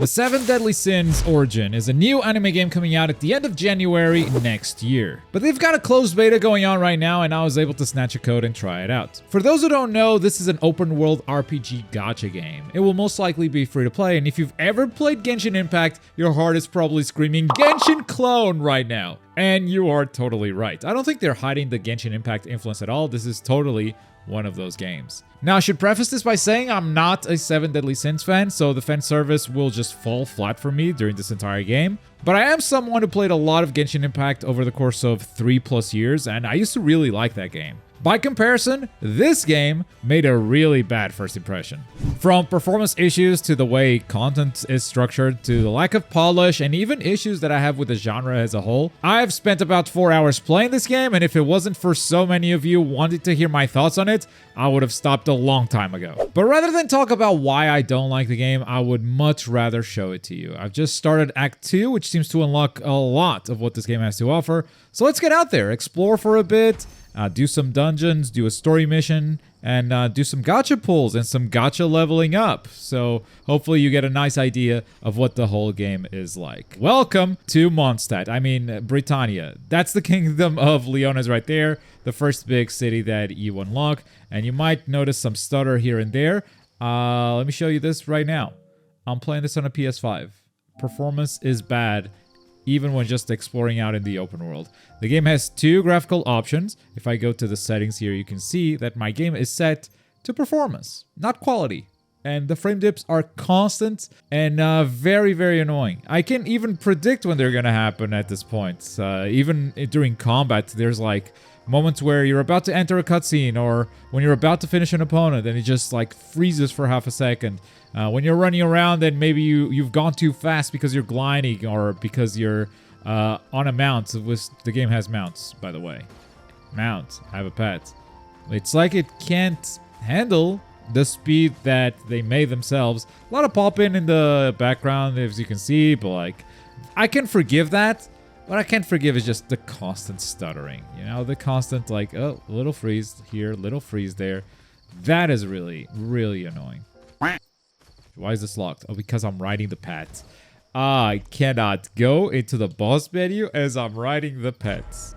The 7 Deadly Sins Origin is a new anime game coming out at the end of January next year. But they've got a closed beta going on right now, and I was able to snatch a code and try it out. For those who don't know, this is an open world RPG gacha game. It will most likely be free to play, and if you've ever played Genshin Impact, your heart is probably screaming Genshin clone right now. And you are totally right. I don't think they're hiding the Genshin Impact influence at all. This is totally one of those games. Now, I should preface this by saying I'm not a 7 Deadly Sins fan, so the fan service will just fall flat for me during this entire game. But I am someone who played a lot of Genshin Impact over the course of 3+ years, and I used to really like that game. By comparison, this game made a really bad first impression. From performance issues to the way content is structured to the lack of polish and even issues that I have with the genre as a whole, I've spent about 4 hours playing this game, and if it wasn't for so many of you wanting to hear my thoughts on it, I would have stopped a long time ago. But rather than talk about why I don't like the game, I would much rather show it to you. I've just started Act 2, which seems to unlock a lot of what this game has to offer. So let's get out there, explore for a bit, do some dungeons, do a story mission, and do some gacha pulls and some gacha leveling up. So hopefully you get a nice idea of what the whole game is like. Welcome to Mondstadt. I mean, Britannia. That's the kingdom of Leona's right there, the first big city that you unlock. And you might notice some stutter here and there. Let me show you this right now. I'm playing this on a PS5. Performance is bad, even when just exploring out in the open world. The game has 2 graphical options. If I go to the settings here, you can see that my game is set to performance, not quality. And the frame dips are constant and very, very annoying. I can even predict when they're gonna happen at this point. Even during combat, there's like moments where you're about to enter a cutscene or when you're about to finish an opponent and it just like freezes for half a second. When you're running around, then maybe you've gone too fast because you're gliding or because you're on a mount. The game has mounts, by the way. Mount. I have a pet. It's like it can't handle the speed that they made themselves. A lot of pop-in in the background, as you can see, but like, I can forgive that. What I can't forgive is just the constant stuttering. You know, the constant like, oh, little freeze here, little freeze there. That is really, really annoying. Why is this locked? Oh, because I'm riding the pet. I cannot go into the boss menu as I'm riding the pets.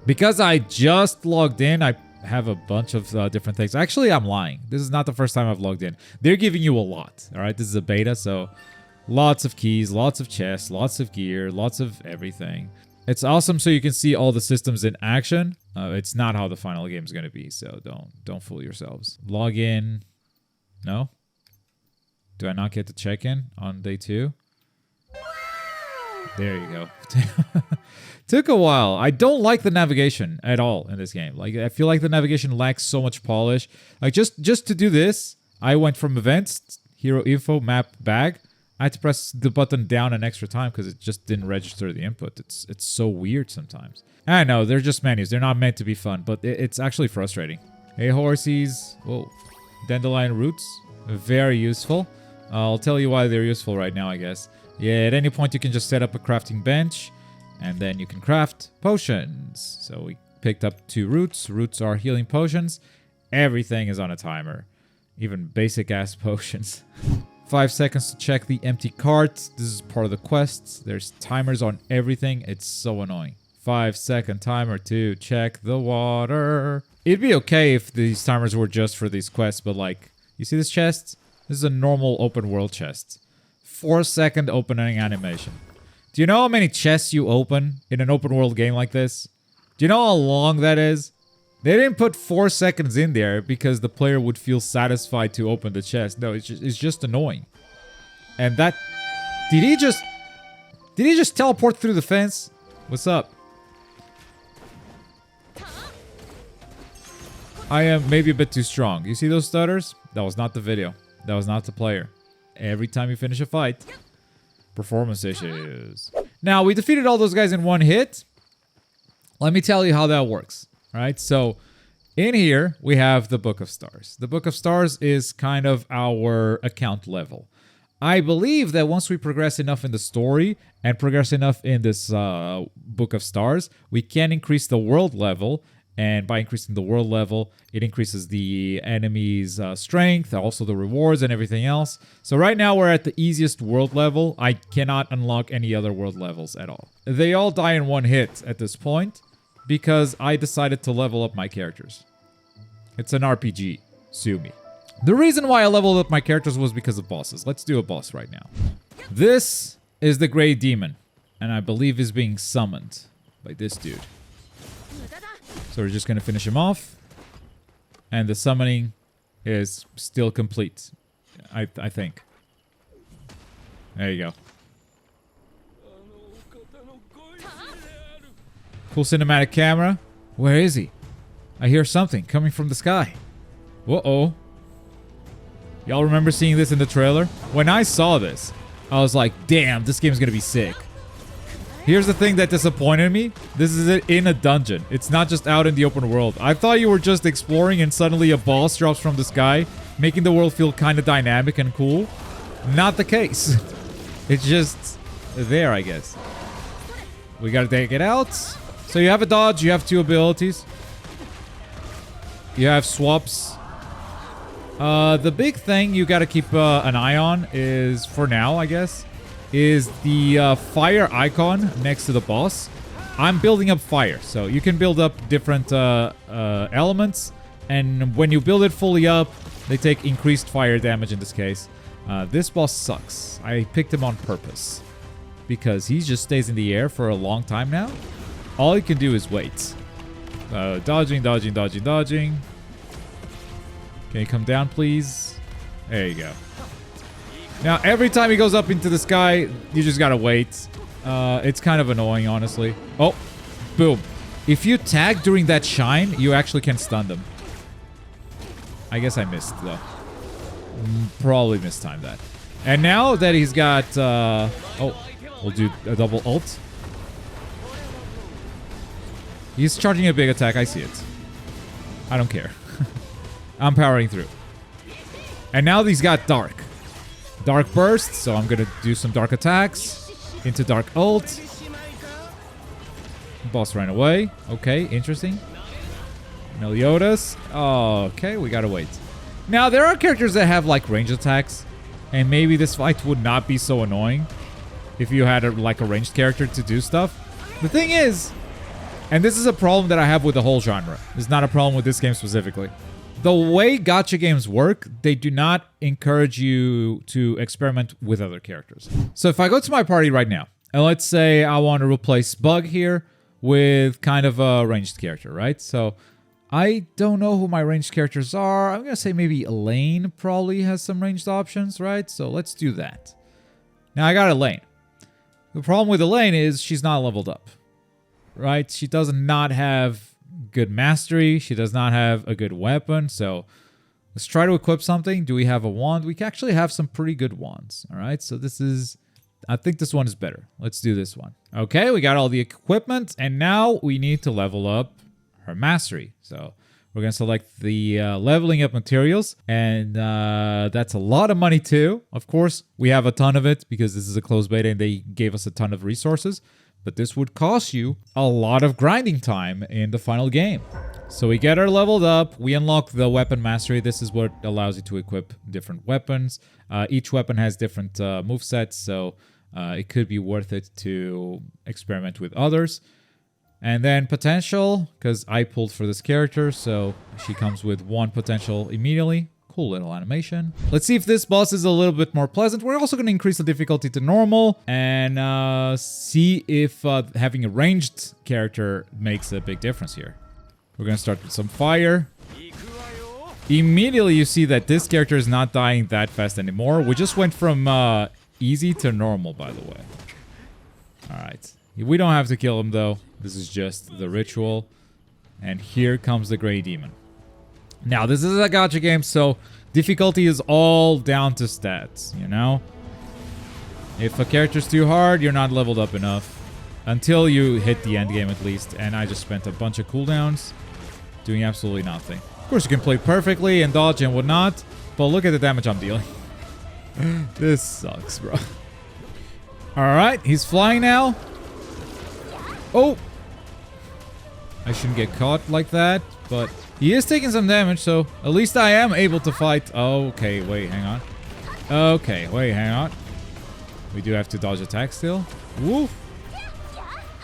Because I just logged in, I have a bunch of different things. Actually, I'm lying. This is not the first time I've logged in. They're giving you a lot. All right, this is a beta, so lots of keys, lots of chests, lots of gear, lots of everything. It's awesome so you can see all the systems in action. It's not how the final game is going to be, so don't fool yourselves. Log in. No? Do I not get to check in on day 2? There you go. Took a while. I don't like the navigation at all in this game. Like, I feel like the navigation lacks so much polish. Like, just to do this, I went from events, hero info, map, bag. I had to press the button down an extra time because it just didn't register the input. It's so weird sometimes. I know, they're just menus. They're not meant to be fun, but it's actually frustrating. Hey, horsies. Whoa. Dandelion roots. Very useful. I'll tell you why they're useful right now, I guess. Yeah, at any point you can just set up a crafting bench, and then you can craft potions. So we picked up 2 roots. Roots are healing potions. Everything is on a timer. Even basic-ass potions. 5 seconds to check the empty cart. This is part of the quests. There's timers on everything. It's so annoying. 5-second timer to check the water. It'd be okay if these timers were just for these quests, but like, you see this chest? This is a normal open world chest. 4-second opening animation. Do you know how many chests you open in an open world game like this? Do you know how long that is? They didn't put 4 seconds in there because the player would feel satisfied to open the chest. No, it's just annoying. And that... Did he just teleport through the fence? What's up? I am maybe a bit too strong. You see those stutters? That was not the video. That was not the player. Every time you finish a fight, performance issues. Now, we defeated all those guys in one hit. Let me tell you how that works. All right, so in here, we have the Book of Stars. The Book of Stars is kind of our account level. I believe that once we progress enough in the story and progress enough in this Book of Stars, we can increase the world level And by increasing the world level, it increases the enemy's strength, also the rewards and everything else. So right now we're at the easiest world level. I cannot unlock any other world levels at all. They all die in one hit at this point because I decided to level up my characters. It's an RPG. Sue me. The reason why I leveled up my characters was because of bosses. Let's do a boss right now. This is the Grey Demon, and I believe is being summoned by this dude. So we're just going to finish him off. And the summoning is still complete. I think. There you go. Cool cinematic camera. Where is he? I hear something coming from the sky. Uh-oh. Y'all remember seeing this in the trailer? When I saw this, I was like, damn, this game's going to be sick. Here's the thing that disappointed me. This is in a dungeon. It's not just out in the open world. I thought you were just exploring and suddenly a boss drops from the sky, making the world feel kind of dynamic and cool. Not the case. It's just there, I guess. We gotta take it out. So you have a dodge, you have 2 abilities. You have swaps. The big thing you gotta keep an eye on is, for now, I guess, is the fire icon next to the boss. I'm building up fire, so you can build up different elements, and when you build it fully up, they take increased fire damage in this case. This boss sucks. I picked him on purpose because he just stays in the air for a long time now. All he can do is wait. Dodging, dodging, dodging, dodging. Can you come down, please? There you go. Now, every time he goes up into the sky, you just gotta wait. It's kind of annoying, honestly. Oh, boom. If you tag during that shine, you actually can stun them. I guess I missed, though. Probably mistimed that. And now that he's got... oh, we'll do a double ult. He's charging a big attack. I see it. I don't care. I'm powering through. And now he's got dark. Dark burst, so I'm gonna do some dark attacks. Into dark ult. Boss ran away. Okay, interesting. Meliodas. Oh, okay, we gotta wait. Now, there are characters that have, like, range attacks. And maybe this fight would not be so annoying if you had, like, a ranged character to do stuff. The thing is, and this is a problem that I have with the whole genre. It's not a problem with this game specifically. The way gacha games work, they do not encourage you to experiment with other characters. So if I go to my party right now, and let's say I want to replace Bug here with kind of a ranged character, right? So I don't know who my ranged characters are. I'm going to say maybe Elaine probably has some ranged options, right? So let's do that. Now I got Elaine. The problem with Elaine is she's not leveled up, right? She does not have good mastery. She does not have a good weapon. So let's try to equip something. Do we have a wand? We actually have some pretty good wands. All right. So this is, I think this one is better. Let's do this one. Okay. We got all the equipment and now we need to level up her mastery. So we're going to select the leveling up materials and that's a lot of money too. Of course, we have a ton of it because this is a closed beta and they gave us a ton of resources. But this would cost you a lot of grinding time in the final game. So we get her leveled up. We unlock the weapon mastery. This is what allows you to equip different weapons. Each weapon has different movesets, so it could be worth it to experiment with others. And then potential, because I pulled for this character, so she comes with 1 potential immediately. Cool little animation. Let's see if this boss is a little bit more pleasant. We're also going to increase the difficulty to normal and see if having a ranged character makes a big difference here. We're going to start with some fire. Immediately you see that this character is not dying that fast anymore. We just went from easy to normal, by the way. Alright. We don't have to kill him though. This is just the ritual. And here comes the Grey Demon. Now, this is a gacha game, so difficulty is all down to stats, you know? If a character's too hard, you're not leveled up enough. Until you hit the end game, at least. And I just spent a bunch of cooldowns doing absolutely nothing. Of course, you can play perfectly and dodge and whatnot, but look at the damage I'm dealing. This sucks, bro. Alright, he's flying now. Oh! I shouldn't get caught like that, but he is taking some damage, so at least I am able to fight. Okay, wait, hang on. Okay, wait, hang on. We do have to dodge attack still. Woof.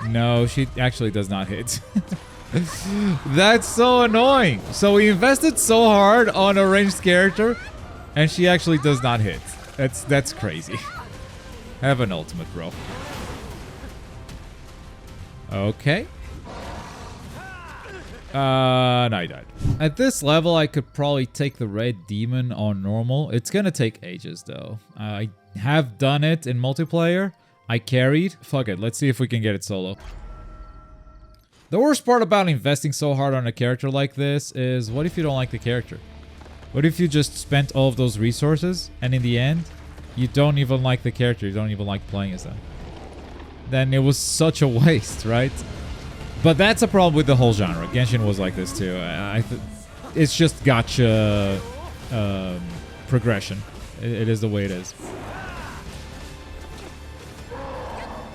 No, she actually does not hit. That's so annoying. So we invested so hard on a ranged character, and she actually does not hit. That's crazy. Have an ultimate, bro. Okay. No, he died. At this level, I could probably take the red demon on normal. It's gonna take ages, though. I have done it in multiplayer. I carried. Fuck it. Let's see if we can get it solo. The worst part about investing so hard on a character like this is, what if you don't like the character? What if you just spent all of those resources, and in the end, you don't even like the character, you don't even like playing as them? Then it was such a waste, right? But that's a problem with the whole genre. Genshin was like this too. It's just gacha progression. It is the way it is.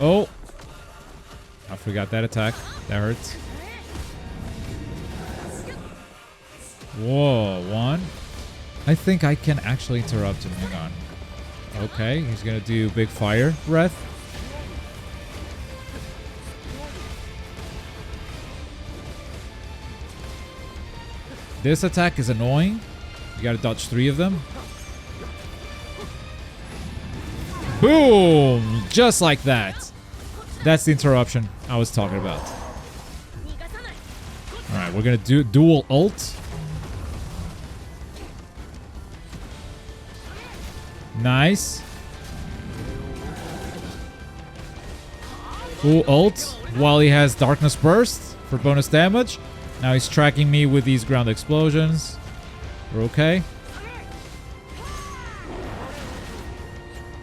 Oh! I forgot that attack. That hurts. Whoa, one. I think I can actually interrupt him. Hang on. Okay, he's gonna do big fire breath. This attack is annoying. You gotta dodge 3 of them. Boom! Just like that. That's the interruption I was talking about. Alright, we're gonna do dual ult. Nice. Full ult while he has Darkness Burst for bonus damage. Now he's tracking me with these ground explosions. We're okay.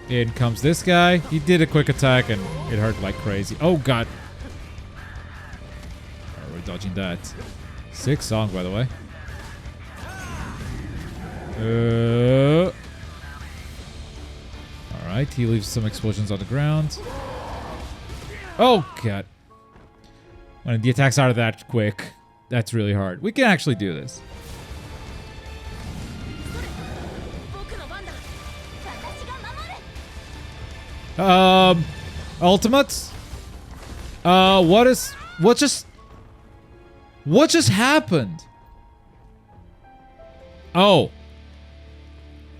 In comes this guy. He did a quick attack and it hurt like crazy. Oh god. Alright, we're dodging that. Sick song, by the way. Alright, he leaves some explosions on the ground. Oh god. When the attacks are that quick, that's really hard. We can actually do this. Ultimates? What just happened? Oh.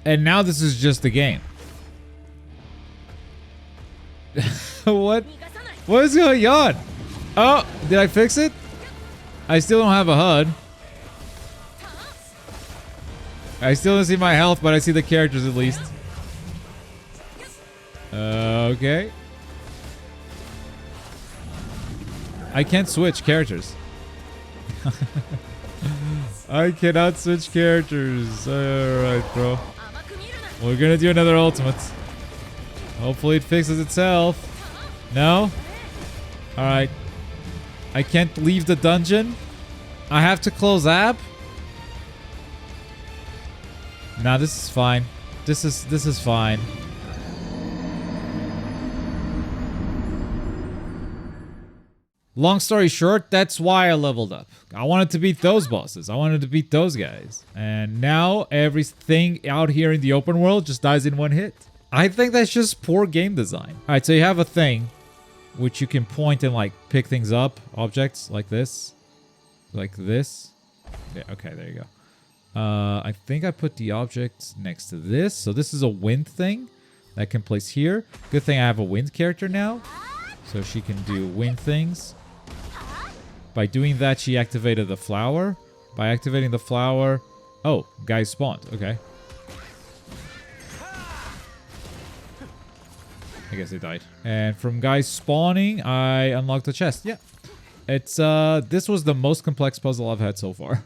And now this is just a game. What is going on? Oh, did I fix it? I still don't have a HUD. I still don't see my health, but I see the characters at least. Okay. I can't switch characters. I cannot switch characters. Alright, bro. We're gonna do another ultimate. Hopefully it fixes itself. No? Alright. I can't leave the dungeon. I have to close app. Nah, this is fine. This is fine. Long story short, that's why I leveled up. I wanted to beat those bosses. I wanted to beat those guys. And now everything out here in the open world just dies in one hit. I think that's just poor game design. Alright, so you have a thing which you can point and like pick things up, objects like this. Like this. Yeah, okay, there you go. I think I put the object next to this. So this is a wind thing that I can place here. Good thing I have a wind character now. So she can do wind things. By doing that, she activated the flower. By activating the flower... Oh, guys spawned. Okay. I guess they died. And from guys spawning, I unlocked the chest. Yeah. It's, this was the most complex puzzle I've had so far.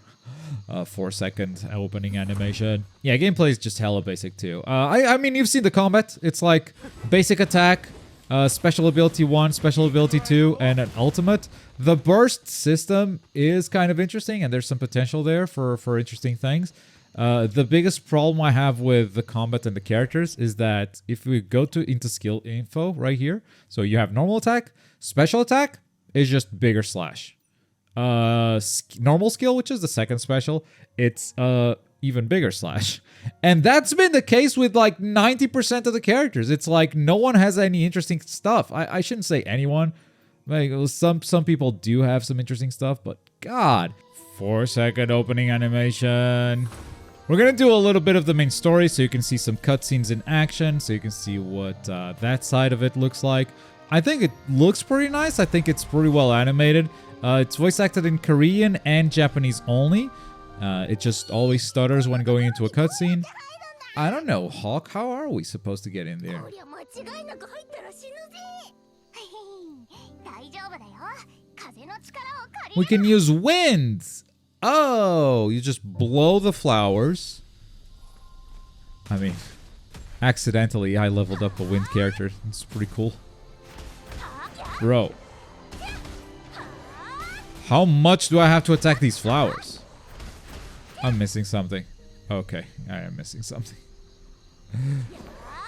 4-second opening animation. Yeah, gameplay is just hella basic too. I mean, you've seen the combat. It's like basic attack, special ability 1, special ability 2, and an ultimate. The burst system is kind of interesting, and there's some potential there for interesting things. The biggest problem I have with the combat and the characters is that if we go into skill info right here, so you have normal attack, special attack is just bigger slash. normal skill, which is the second special, it's even bigger slash. And that's been the case with like 90% of the characters. It's like no one has any interesting stuff. I shouldn't say anyone. Like some people do have some interesting stuff, but God. 4-second opening animation. We're gonna do a little bit of the main story so you can see some cutscenes in action, so you can see what that side of it looks like. I think it looks pretty nice. I think it's pretty well animated. It's voice acted in Korean and Japanese only. It just always stutters when going into a cutscene. I don't know, Hawk, how are we supposed to get in there? We can use wind! Oh, you just blow the flowers. I mean, accidentally I leveled up a wind character. It's pretty cool. Bro. How much do I have to attack these flowers? I'm missing something. Okay, I am missing something.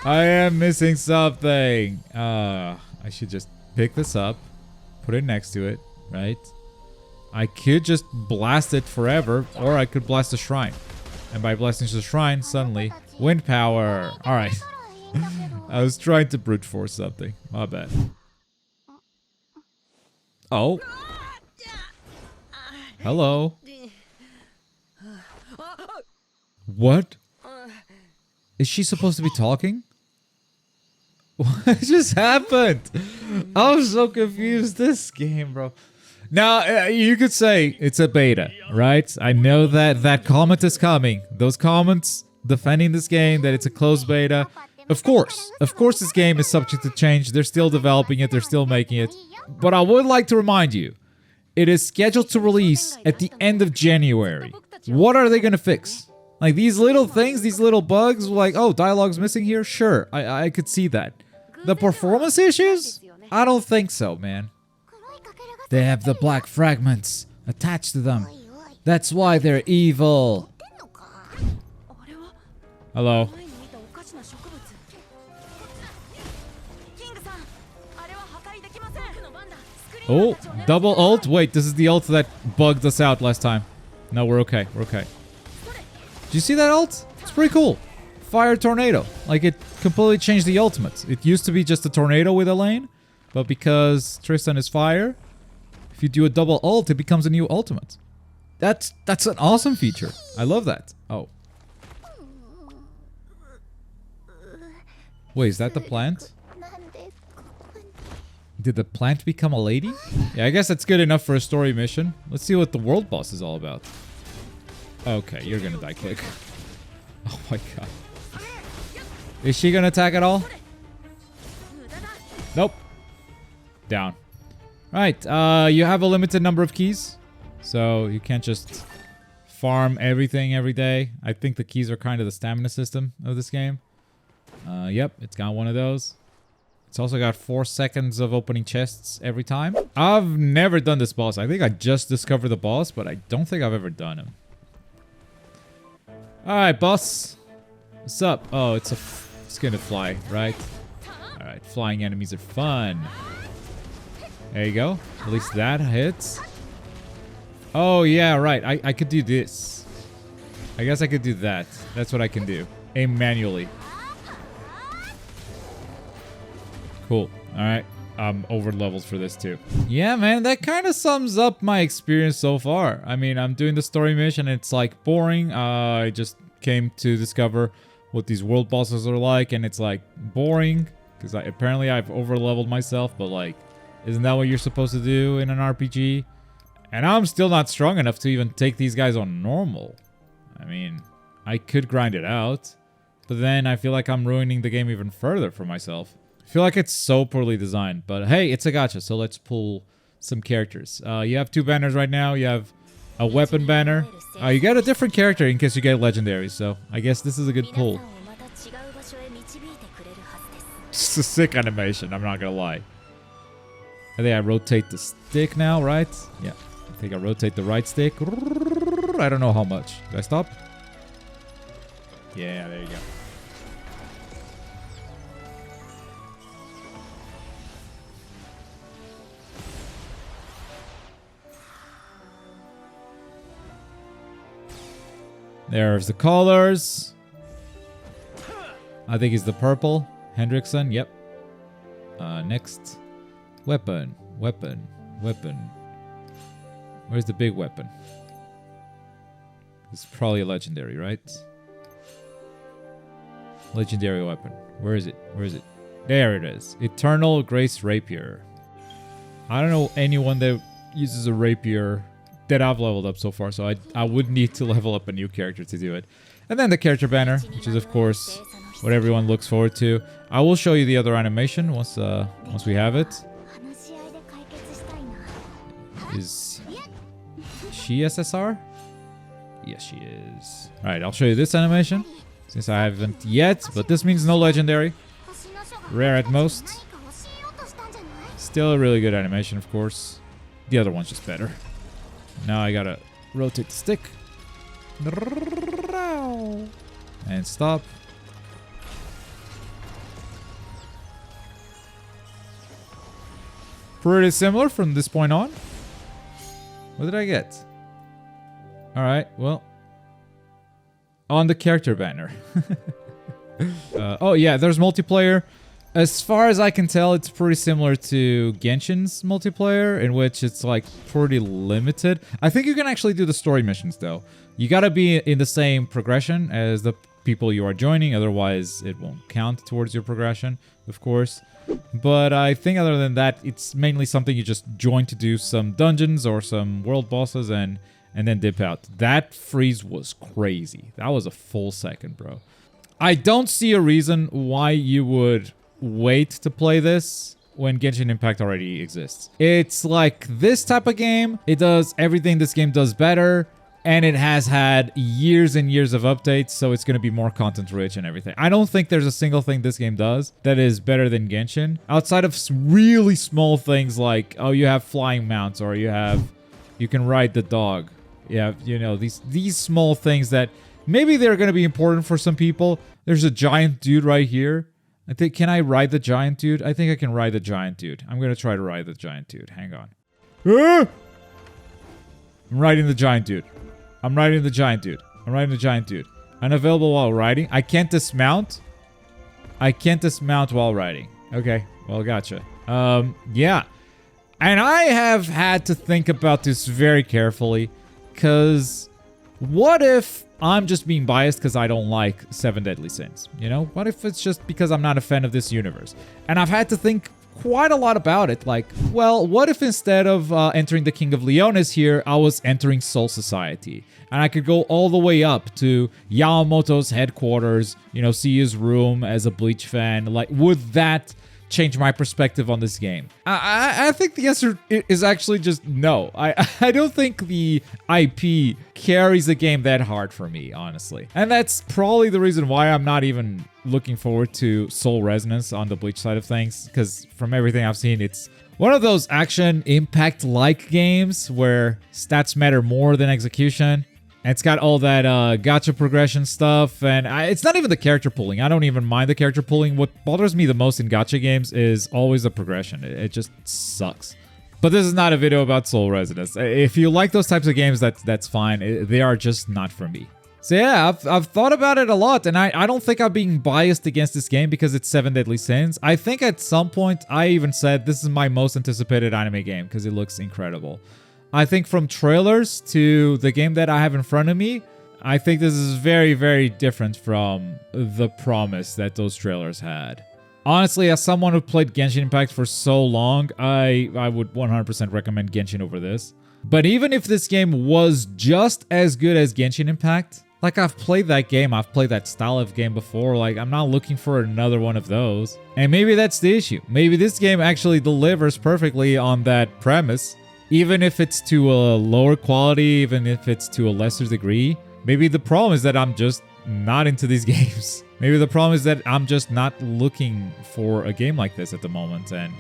I am missing something. I should just pick this up, put it next to it, right? I could just blast it forever, or I could blast the shrine. And by blasting the shrine, suddenly, wind power. All right. I was trying to brute force something. My bad. Oh. Hello. What? Is she supposed to be talking? What just happened? I'm so confused. This game, bro. Now, you could say it's a beta, right? I know that comment is coming. Those comments defending this game, that it's a closed beta. Of course this game is subject to change. They're still developing it. They're still making it. But I would like to remind you, it is scheduled to release at the end of January. What are they going to fix? Like these little things, these little bugs, like, oh, dialogue's missing here? Sure, I could see that. The performance issues? I don't think so, man. They have the black fragments attached to them. That's why they're evil. Hello. Oh, double ult? Wait, this is the ult that bugged us out last time. No, we're okay. We're okay. Did you see that ult? It's pretty cool. Fire tornado. Like, it completely changed the ultimate. It used to be just a tornado with a lane. But because Tristan is fire, if you do a double ult, it becomes a new ultimate. That's an awesome feature. I love that. Oh. Wait, is that the plant? Did the plant become a lady? Yeah, I guess that's good enough for a story mission. Let's see what the world boss is all about. Okay, you're gonna die quick. Oh my god. Is she gonna attack at all? Nope. Down. Right, you have a limited number of keys. So you can't just farm everything every day. I think the keys are kind of the stamina system of this game. Yep, it's got one of those. It's also got 4 seconds of opening chests every time. I've never done this boss. I think I just discovered the boss, but I don't think I've ever done him. Alright, boss. What's up? Oh, it's gonna fly, right? Alright, flying enemies are fun. There you go. At least that hits. Oh, yeah, right. I could do this. I guess I could do that. That's what I can do. Aim manually. Cool. Alright. I'm over leveled for this too. Yeah, man, that kind of sums up my experience so far. I mean, I'm doing the story mission and it's like boring. I just came to discover what these world bosses are like and it's like boring because apparently I've over leveled myself, but like, isn't that what you're supposed to do in an RPG? And I'm still not strong enough to even take these guys on normal. I mean, I could grind it out, but then I feel like I'm ruining the game even further for myself. I feel like it's so poorly designed, but hey, it's a gacha, so let's pull some characters. You have 2 banners right now. You have a weapon banner. You get a different character in case you get legendary, so I guess this is a good pull. It's a sick animation, I'm not gonna lie. I think I rotate the stick now, right? Yeah, I think I rotate the right stick. I don't know how much. Did I stop? Yeah, there you go. There's the colors. I think it's the purple. Hendrickson, yep. Next. Weapon. Where's the big weapon? It's probably a legendary, right? Legendary weapon. Where is it? There it is. Eternal Grace Rapier. I don't know anyone that uses a rapier that I've leveled up so far, so I would need to level up a new character to do it. And then the character banner, which is of course what everyone looks forward to. I will show you the other animation once we have it. Is she SSR? Yes, she is. Alright, I'll show you this animation, since I haven't yet, but this means no legendary. Rare at most. Still a really good animation, of course. The other one's just better. Now I gotta rotate the stick. And stop. Pretty similar from this point on. What did I get? Alright, well. On the character banner. Oh yeah, there's multiplayer. As far as I can tell, it's pretty similar to Genshin's multiplayer, in which it's like pretty limited. I think you can actually do the story missions though. You gotta be in the same progression as the people you are joining, otherwise it won't count towards your progression, of course. But I think other than that, it's mainly something you just join to do some dungeons or some world bosses and then dip out. That freeze was crazy. That was a full second, bro. I don't see a reason why you would wait to play this when Genshin Impact already exists. It's like this type of game. It does everything this game does better, and it has had years and years of updates, so it's going to be more content rich and everything. I don't think there's a single thing this game does that is better than Genshin, outside of really small things like, oh, you have flying mounts, or you can ride the dog. Yeah, you know, these small things that maybe they're going to be important for some people. There's a giant dude right here. I think, can I ride the giant dude? I think I can ride the giant dude. I'm going to try to ride the giant dude. Hang on. I'm riding the giant dude. I'm riding the giant dude. Unavailable while riding. I can't dismount. While riding. Okay. Well, gotcha. Yeah. And I have had to think about this very carefully. Because what if I'm just being biased because I don't like Seven Deadly Sins? You know? What if it's just because I'm not a fan of this universe? And I've had to think quite a lot about it. Like, well, what if instead of entering the King of Leones here, I was entering Soul Society? And I could go all the way up to Yamamoto's headquarters, you know, see his room as a Bleach fan. Like, would that change my perspective on this game? I think the answer is actually just no. I don't think the IP carries the game that hard for me, honestly. And that's probably the reason why I'm not even looking forward to Soul Resonance on the Bleach side of things, because from everything I've seen, it's one of those action impact-like games where stats matter more than execution. And it's got all that gacha progression stuff, and it's not even the character pulling. I don't even mind the character pulling. What bothers me the most in gacha games is always the progression. It just sucks. But this is not a video about Soul Resonance. If you like those types of games, that's fine. They are just not for me. So yeah, I've thought about it a lot, and I don't think I'm being biased against this game because it's Seven Deadly Sins. I think at some point I even said this is my most anticipated anime game because it looks incredible. I think from trailers to the game that I have in front of me, I think this is very, very different from the promise that those trailers had. Honestly, as someone who played Genshin Impact for so long, I would 100% recommend Genshin over this. But even if this game was just as good as Genshin Impact, like I've played that game, I've played that style of game before, like I'm not looking for another one of those. And maybe that's the issue. Maybe this game actually delivers perfectly on that premise. Even if it's to a lower quality, even if it's to a lesser degree, maybe the problem is that I'm just not into these games. Maybe the problem is that I'm just not looking for a game like this at the moment, and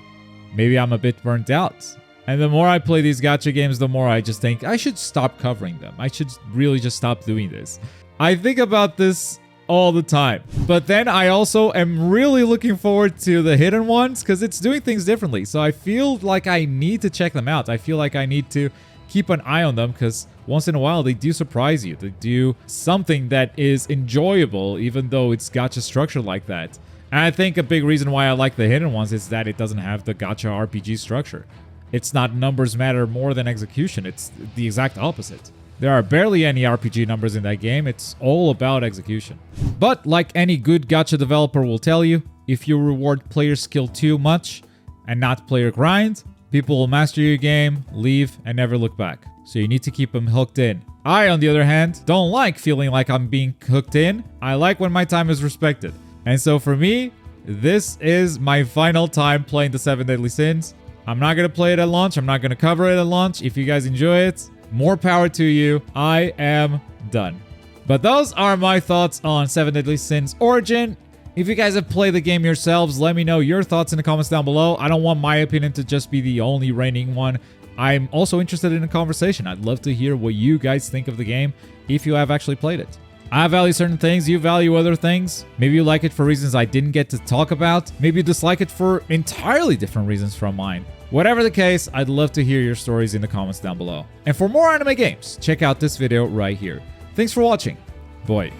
maybe I'm a bit burnt out. And the more I play these gacha games, the more I just think I should stop covering them. I should really just stop doing this. I think about this all the time. But then I also am really looking forward to the hidden ones because it's doing things differently. So I feel like I need to check them out. I feel like I need to keep an eye on them because once in a while they do surprise you. They do something that is enjoyable even though it's gacha structured like that. And I think a big reason why I like the hidden ones is that it doesn't have the gacha RPG structure. It's not numbers matter more than execution. It's the exact opposite. There are barely any RPG numbers in that game. It's all about execution. But like any good gacha developer will tell you, if you reward player skill too much and not player grind, people will master your game, leave, and never look back. So you need to keep them hooked in. I, on the other hand, don't like feeling like I'm being hooked in. I like when my time is respected. And so for me, this is my final time playing the 7 Deadly Sins. I'm not going to play it at launch. I'm not going to cover it at launch. If you guys enjoy it, more power to you. I am done. But those are my thoughts on 7 Deadly Sins Origin. If you guys have played the game yourselves, let me know your thoughts in the comments down below. I don't want my opinion to just be the only reigning one. I'm also interested in a conversation. I'd love to hear what you guys think of the game if you have actually played it. I value certain things, you value other things. Maybe you like it for reasons I didn't get to talk about. Maybe you dislike it for entirely different reasons from mine. Whatever the case, I'd love to hear your stories in the comments down below. And for more anime games, check out this video right here. Thanks for watching. Bye.